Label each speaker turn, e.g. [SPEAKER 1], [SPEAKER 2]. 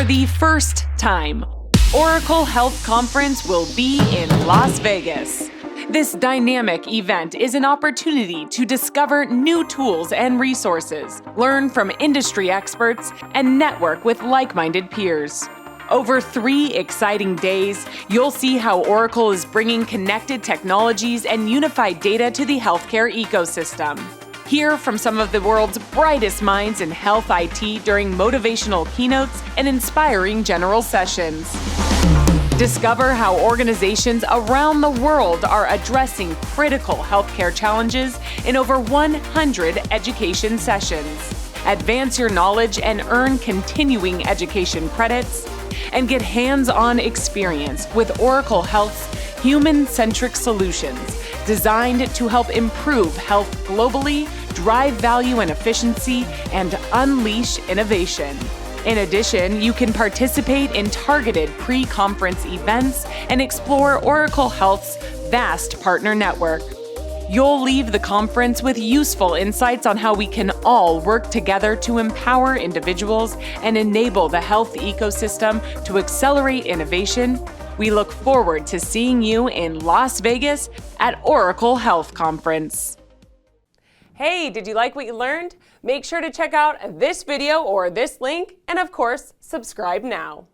[SPEAKER 1] For the first time, Oracle Health Conference will be in Las Vegas. This dynamic event is an opportunity to discover new tools and resources, learn from industry experts, and network with like-minded peers. Over 3 exciting days, you'll see how Oracle is bringing connected technologies and unified data to the healthcare ecosystem. Hear from some of the world's brightest minds in health IT during motivational keynotes and inspiring general sessions. Discover how organizations around the world are addressing critical healthcare challenges in over 100 education sessions. Advance your knowledge and earn continuing education credits, and get hands-on experience with Oracle Health's human-centric solutions designed to help improve health globally, drive value and efficiency, and unleash innovation. In addition, you can participate in targeted pre-conference events and explore Oracle Health's vast partner network. You'll leave the conference with useful insights on how we can all work together to empower individuals and enable the health ecosystem to accelerate innovation. We look forward to seeing you in Las Vegas at Oracle Health Conference. Hey, did you like what you learned? Make sure to check out this video or this link, and of course, subscribe now.